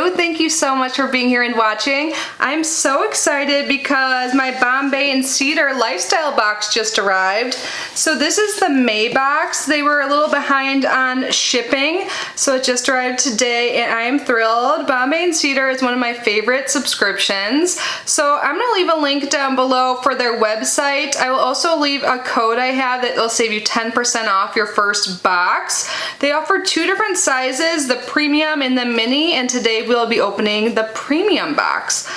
you. Thank you so much for being here and watching. I'm so excited because my Bombay Cedar lifestyle box just arrived. So this is the May box. They were a little behind on shipping, so it just arrived today and I am thrilled. Bombay Cedar is one of my favorite subscriptions. So I'm gonna leave a link down below for their website. I will also leave a code I have that will save you 10% off your first box. They offer two different sizes, the premium and the mini, and today we'll be opening the premium box.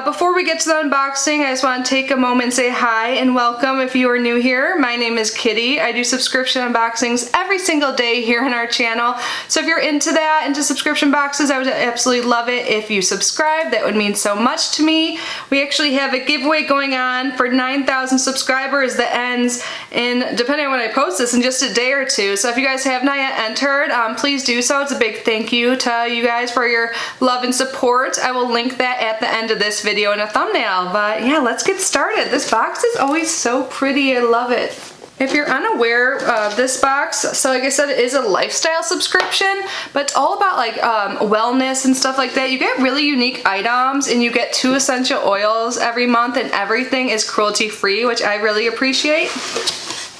Before we get to the unboxing, I just want to take a moment and say hi and welcome if you are new here. My name is Kitty. I do subscription unboxings every single day here on our channel. So if you're into that, into subscription boxes, I would absolutely love it if you subscribe. That would mean so much to me. We actually have a giveaway going on for 9,000 subscribers that ends in, depending on when I post this, in just a day or two. So if you guys have not yet entered, please do so. It's a big thank you to you guys for your love and support. I will link that at the end of this video in a thumbnail. But yeah, let's get started. This box is always so pretty. I love it. If you're unaware of this box, so like I said, it is a lifestyle subscription, but it's all about like wellness and stuff like that. You get really unique items and you get 2 essential oils every month, and everything is cruelty free, which I really appreciate.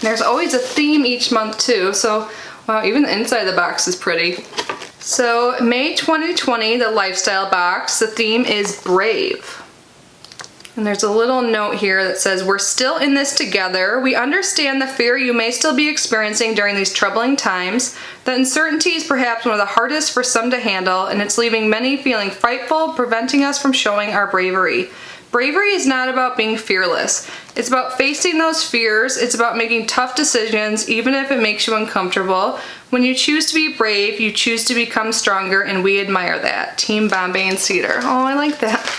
There's always a theme each month too, so wow, even the inside of the box is pretty. So May 2020, the lifestyle box, the theme is brave. And there's a little note here that says, we're still in this together. We understand the fear you may still be experiencing during these troubling times. The uncertainty is perhaps one of the hardest for some to handle, and it's leaving many feeling frightful, preventing us from showing our bravery. Bravery is not about being fearless. It's about facing those fears. It's about making tough decisions, even if it makes you uncomfortable. When you choose to be brave, you choose to become stronger, and we admire that. Team Bombay Cedar. Oh, I like that.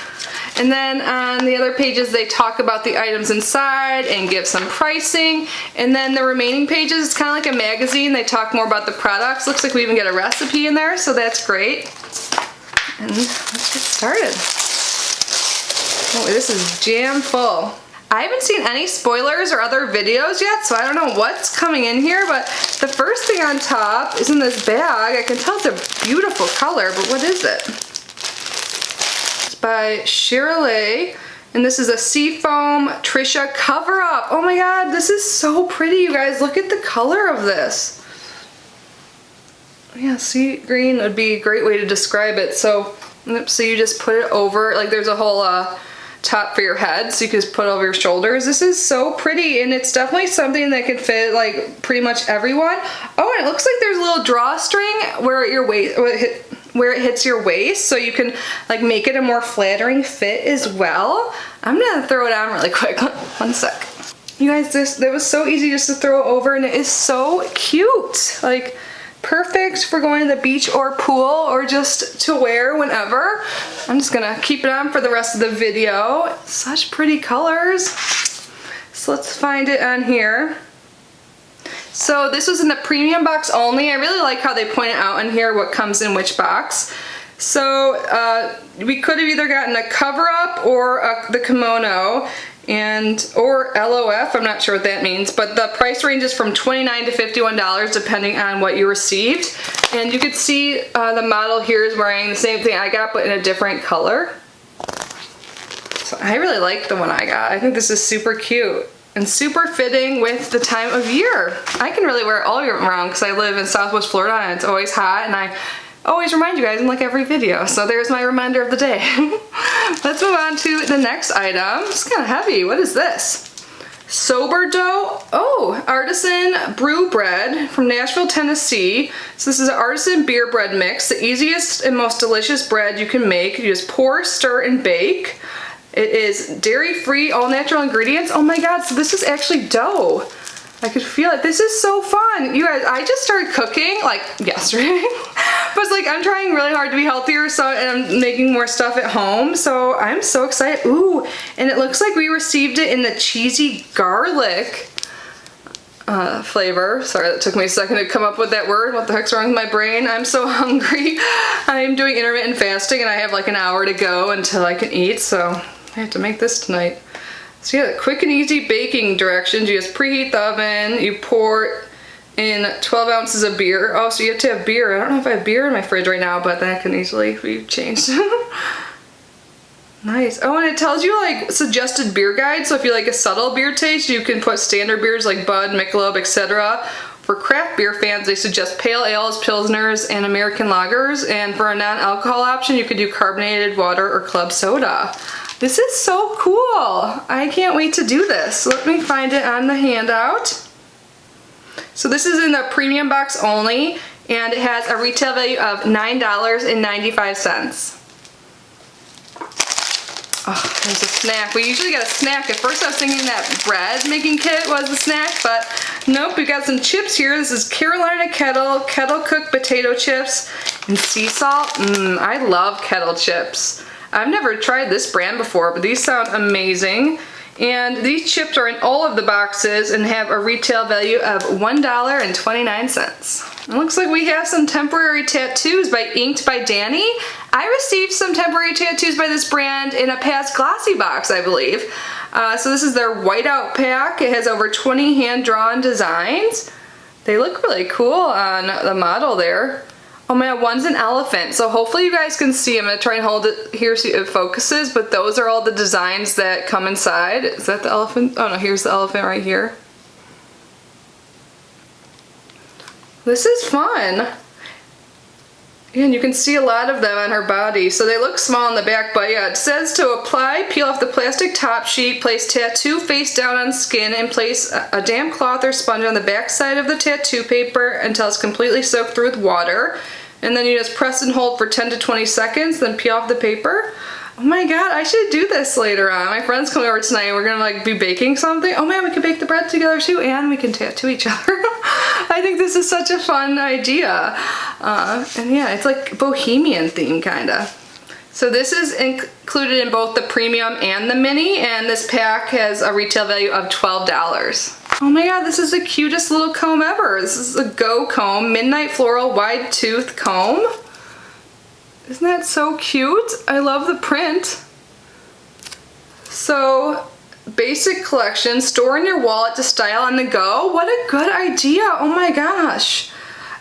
And then on the other pages, they talk about the items inside and give some pricing. And then the remaining pages, it's kind of like a magazine. They talk more about the products. Looks like we even get a recipe in there, so that's great. And let's get started. Oh, this is jam full. I haven't seen any spoilers or other videos yet, so I don't know what's coming in here, but the first thing on top is in this bag. I can tell it's a beautiful color, but what is it? It's by Cherilee, and this is a Seafoam Trisha cover-up. Oh my god, this is so pretty, you guys. Look at the color of this. Yeah, sea green would be a great way to describe it. So you just put it over, like there's a whole top for your head, so you can just put it over your shoulders. This is so pretty, and it's definitely something that can fit like pretty much everyone. Oh, and it looks like there's a little drawstring where your waist, where it hits your waist, so you can like make it a more flattering fit as well. I'm gonna throw it on really quick. One sec. You guys, that was so easy just to throw over, and it is so cute. Like, perfect for going to the beach or pool, or just to wear whenever. I'm just gonna keep it on for the rest of the video. Such pretty colors. So let's find it on here. So this was in the premium box only. I really like how they point out on here what comes in which box. So we could have either gotten a cover-up or the kimono, or LOF, I'm not sure what that means, but the price range is from $29 to $51 depending on what you received. And you can see the model here is wearing the same thing I got, but in a different color. So I really like the one I got. I think this is super cute and super fitting with the time of year. I can really wear it all year round because I live in Southwest Florida and it's always hot, and I always remind you guys in like every video. So there's my reminder of the day. Let's move on to the next item. It's kind of heavy. What is this? Sourdough. Oh, Artisan brew bread from Nashville, Tennessee. So this is an Artisan beer bread mix. The easiest and most delicious bread you can make. You just pour, stir, and bake. It is dairy-free, all natural ingredients. Oh my god, so this is actually dough. I could feel it. This is so fun. You guys, I just started cooking like yesterday. But it's like I'm trying really hard to be healthier, so and I'm making more stuff at home. So I'm so excited. Ooh, and it looks like we received it in the cheesy garlic flavor. Sorry, that took me a second to come up with that word. What the heck's wrong with my brain? I'm so hungry. I'm doing intermittent fasting and I have like an hour to go until I can eat, so I have to make this tonight. So yeah, quick and easy baking directions. You just preheat the oven, you pour in 12 ounces of beer. Oh, so you have to have beer. I don't know if I have beer in my fridge right now, but that can easily be changed. Nice. Oh, and it tells you like suggested beer guide. So if you like a subtle beer taste, you can put standard beers like Bud, Michelob, etc. For craft beer fans, they suggest pale ales, pilsners, and American lagers. And for a non-alcohol option, you could do carbonated water or club soda. This is so cool. I can't wait to do this. Let me find it on the handout. So this is in the premium box only, and it has a retail value of $9.95. Oh, there's a snack. We usually get a snack. At first I was thinking that bread making kit was a snack, but nope, we got some chips here. This is Carolina Kettle cooked potato chips and sea salt. I love Kettle chips. I've never tried this brand before, but these sound amazing. And these chips are in all of the boxes and have a retail value of $1.29. It looks like we have some temporary tattoos by Inked by Danny. I received some temporary tattoos by this brand in a past glossy box, I believe. So this is their whiteout pack. It has over 20 hand-drawn designs. They look really cool on the model there. Oh man, one's an elephant, so hopefully you guys can see. I'm gonna try and hold it here so it focuses, but those are all the designs that come inside. Is that the elephant? Oh no, here's the elephant right here. This is fun. And you can see a lot of them on her body. So they look small on the back, but yeah, it says to apply, peel off the plastic top sheet, place tattoo face down on skin, and place a damp cloth or sponge on the back side of the tattoo paper until it's completely soaked through with water. And then you just press and hold for 10 to 20 seconds, then peel off the paper. Oh my god, I should do this later on. My friend's coming over tonight. We're gonna like be baking something. Oh man, we can bake the bread together too, and we can tattoo each other. I think this is such a fun idea. And yeah, it's like bohemian theme kinda. So this is included in both the premium and the mini, and this pack has a retail value of $12. Oh my god, this is the cutest little comb ever. This is a Go Comb Midnight Floral Wide Tooth Comb. Isn't that so cute? I love the print. So, basic collection, store in your wallet to style on the go. What a good idea, oh my gosh.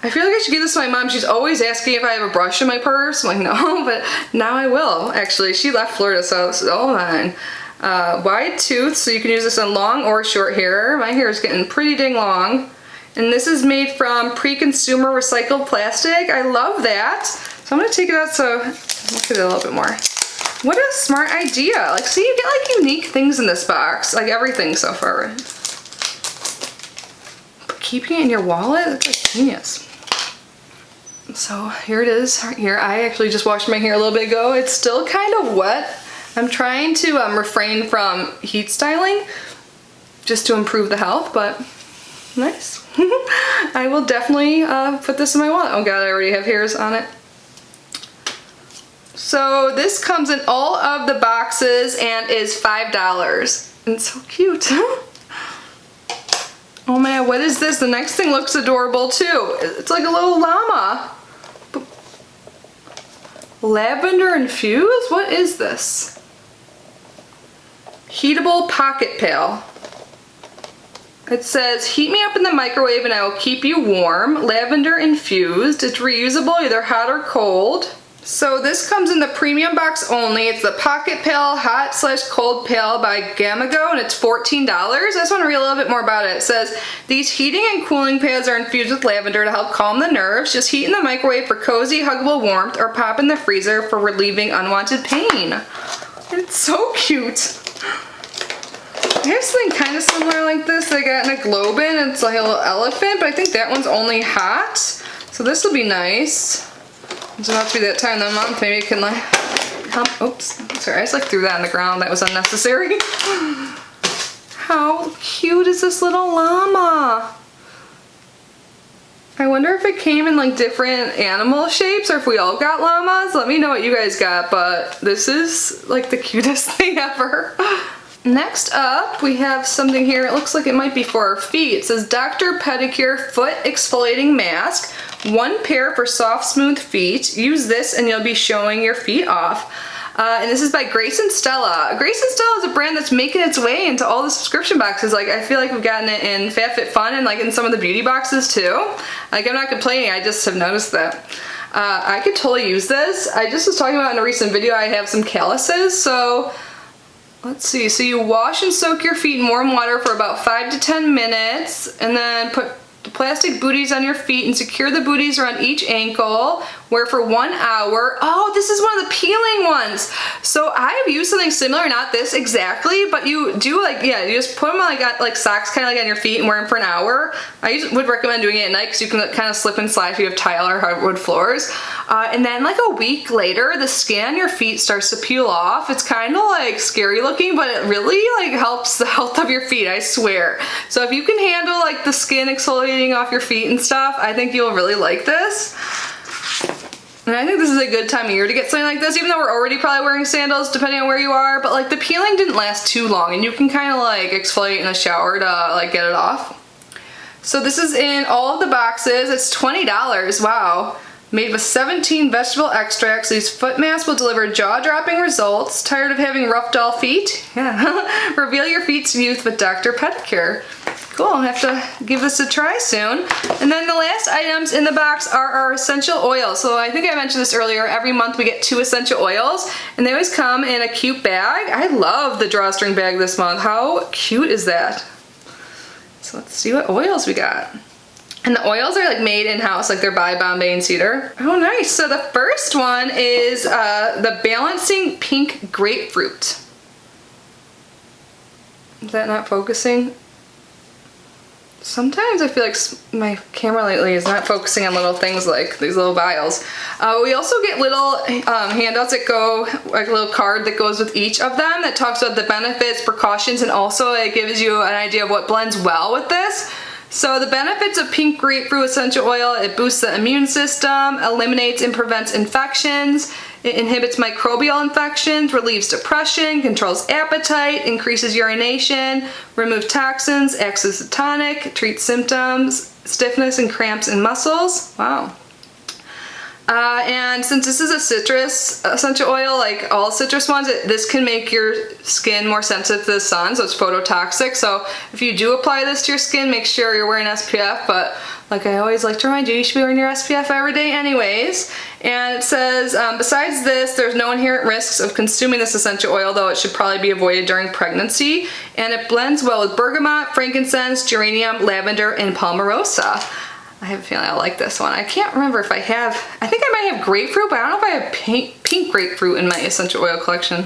I feel like I should give this to my mom. She's always asking if I have a brush in my purse. I'm like, no, but now I will. Actually, she left Florida, so this is all mine. Wide tooth, so you can use this on long or short hair. My hair is getting pretty dang long. And this is made from pre-consumer recycled plastic. I love that. So I'm gonna take it out so, look at it a little bit more. What a smart idea. Like, see, you get like unique things in this box. Like everything so far. But keeping it in your wallet, that's like genius. So here it is, here. I actually just washed my hair a little bit ago. It's still kind of wet. I'm trying to refrain from heat styling just to improve the health, but nice. I will definitely put this in my wallet. Oh god, I already have hairs on it. So this comes in all of the boxes and is $5. And it's so cute. Oh man, what is this? The next thing looks adorable too. It's like a little llama. Lavender infused? What is this? Heatable pocket pail. It says, heat me up in the microwave and I will keep you warm. Lavender infused. It's reusable, either hot or cold. So this comes in the premium box only. It's the Pocket Pail Hot/Cold Pail by Gamago, and it's $14. I just want to read a little bit more about it. It says, these heating and cooling pails are infused with lavender to help calm the nerves. Just heat in the microwave for cozy, huggable warmth, or pop in the freezer for relieving unwanted pain. It's so cute. I have something kind of similar like this that I got in a globe in. It's like a little elephant, but I think that one's only hot. So this will be nice. It's about to be that time of the month. Maybe I can like help. Oops, sorry, I just like threw that on the ground. That was unnecessary. How cute is this little llama? I wonder if it came in like different animal shapes or if we all got llamas. Let me know what you guys got, but this is like the cutest thing ever. Next up, we have something here. It looks like it might be for our feet. It says Dr. Pedicure Foot Exfoliating Mask. 1 pair for soft, smooth feet. Use this and you'll be showing your feet off. And this is by Grace and Stella. Grace and Stella is a brand that's making its way into all the subscription boxes. Like, I feel like we've gotten it in FabFitFun and like in some of the beauty boxes too. Like, I'm not complaining, I just have noticed that. I could totally use this. I just was talking about in a recent video I have some calluses, so let's see. So you wash and soak your feet in warm water for about 5 to 10 minutes, and then put the plastic booties on your feet and secure the booties around each ankle. Wear for 1 hour. Oh, this is one of the peeling ones. So I have used something similar, not this exactly, but you do like, yeah, you just put them like socks kind of like on your feet and wear them for an hour. I would recommend doing it at night because you can kind of slip and slide if you have tile or hardwood floors. And then like a week later, the skin on your feet starts to peel off. It's kind of like scary looking, but it really like helps the health of your feet, I swear. So if you can handle like the skin exfoliating off your feet and stuff, I think you'll really like this. And I think this is a good time of year to get something like this, even though we're already probably wearing sandals depending on where you are, but like the peeling didn't last too long and you can kind of like exfoliate in the shower to like get it off. So this is in all of the boxes. It's $20, wow. Made with 17 vegetable extracts, these foot masks will deliver jaw-dropping results. Tired of having rough, dull feet? Yeah. Reveal your feet's youth with Dr. Pedicure. Cool, I'll have to give this a try soon. And then the last items in the box are our essential oils. So I think I mentioned this earlier, every month we get 2 essential oils, and they always come in a cute bag. I love the drawstring bag this month. How cute is that? So let's see what oils we got. And the oils are like made in-house, like they're by Bombay and Cedar. Oh, nice. So the first one is the Balancing Pink Grapefruit. Is that not focusing? Sometimes I feel like my camera lately is not focusing on little things like these little vials. We also get little handouts that go, like a little card that goes with each of them that talks about the benefits, precautions, and also it gives you an idea of what blends well with this. So the benefits of pink grapefruit essential oil: it boosts the immune system, eliminates and prevents infections, it inhibits microbial infections, relieves depression, controls appetite, increases urination, removes toxins, acts as a tonic, treats symptoms, stiffness and cramps in muscles. Wow. And since this is a citrus essential oil, like all citrus ones, this can make your skin more sensitive to the sun, so it's phototoxic. So if you do apply this to your skin, make sure you're wearing SPF, but like I always like to remind you, you should be wearing your SPF every day anyways. And it says, besides this, there's no inherent risks of consuming this essential oil, though it should probably be avoided during pregnancy. And it blends well with bergamot, frankincense, geranium, lavender, and palmarosa. I have a feeling I'll like this one. I can't remember if I have, I think I might have grapefruit, but I don't know if I have pink grapefruit in my essential oil collection.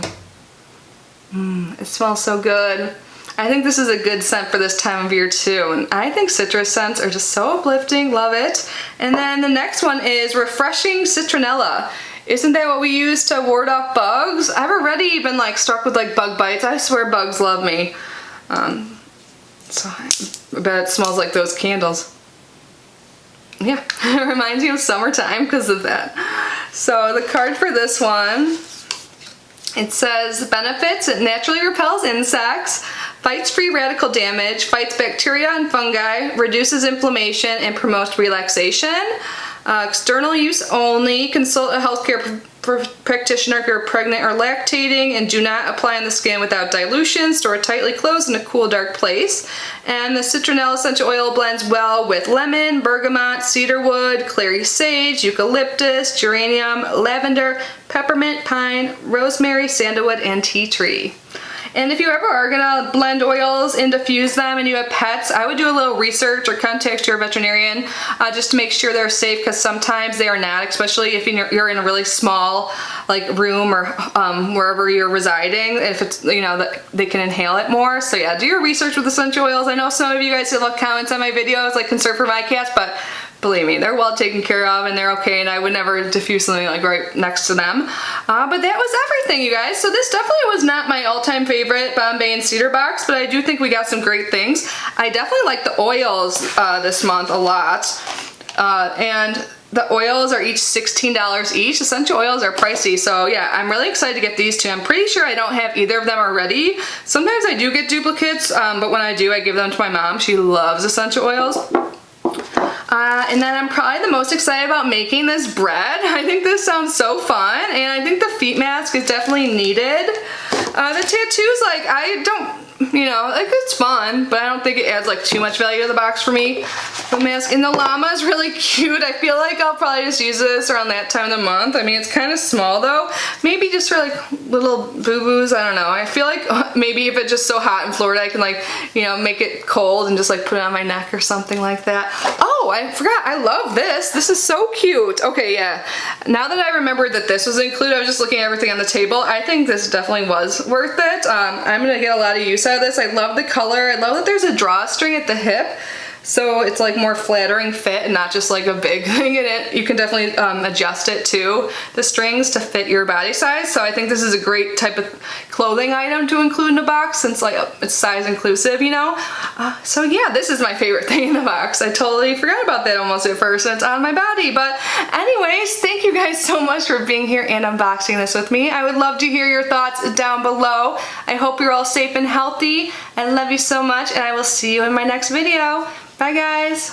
It smells so good. I think this is a good scent for this time of year too. And I think citrus scents are just so uplifting, love it. And then the next one is Refreshing Citronella. Isn't that what we use to ward off bugs? I've already been like struck with like bug bites. I swear bugs love me. So I bet it smells like those candles. Yeah, it reminds me of summertime because of that. So the card for this one, it says benefits: it naturally repels insects, fights free radical damage, fights bacteria and fungi, reduces inflammation, and promotes relaxation. External use only. Consult a healthcare practitioner if you're pregnant or lactating, and do not apply on the skin without dilution. Store tightly closed in a cool, dark place. And the citronella essential oil blends well with lemon, bergamot, cedarwood, clary sage, eucalyptus, geranium, lavender, peppermint, pine, rosemary, sandalwood, and tea tree. And if you ever are gonna blend oils and diffuse them and you have pets, I would do a little research or contact your veterinarian just to make sure they're safe, because sometimes they are not, especially if you're in a really small like room or wherever you're residing, if it's, you know, that they can inhale it more. So yeah, do your research with essential oils. I know some of you guys have left comments on my videos like concern for my cats, but believe me, they're well taken care of and they're okay, and I would never diffuse something like right next to them. But that was everything, you guys. So this definitely was not my all-time favorite Bombay and Cedar box, but I do think we got some great things. I definitely like the oils this month a lot. And the oils are each $16 each. Essential oils are pricey, so yeah, I'm really excited to get these two. I'm pretty sure I don't have either of them already. Sometimes I do get duplicates, but when I do, I give them to my mom. She loves essential oils. And then I'm probably the most excited about making this bread. I think this sounds so fun, and I think the feet mask is definitely needed. The tattoos, like, I don't, you know, like, it's fun, but I don't think it adds like too much value to the box for me. The mask, and the llama is really cute. I feel like I'll probably just use this around that time of the month. I mean, it's kind of small though. Maybe just for like little boo-boos, I don't know. I feel like maybe if it's just so hot in Florida, I can like, you know, make it cold and just like put it on my neck or something like that. Oh, I forgot, I love this. This is so cute. Okay, yeah. Now that I remembered that this was included, I was just looking at everything on the table. I think this definitely was worth it. I'm gonna get a lot of use out of this. I love the color. I love that there's a drawstring at the hip, so it's like more flattering fit and not just like a big thing in it. You can definitely adjust it to the strings to fit your body size. So I think this is a great type of clothing item to include in a box, since like it's size inclusive, you know? So yeah, this is my favorite thing in the box. I totally forgot about that almost at first, and it's on my body. But anyways, thank you guys so much for being here and unboxing this with me. I would love to hear your thoughts down below. I hope you're all safe and healthy. I love you so much, and I will see you in my next video. Bye guys!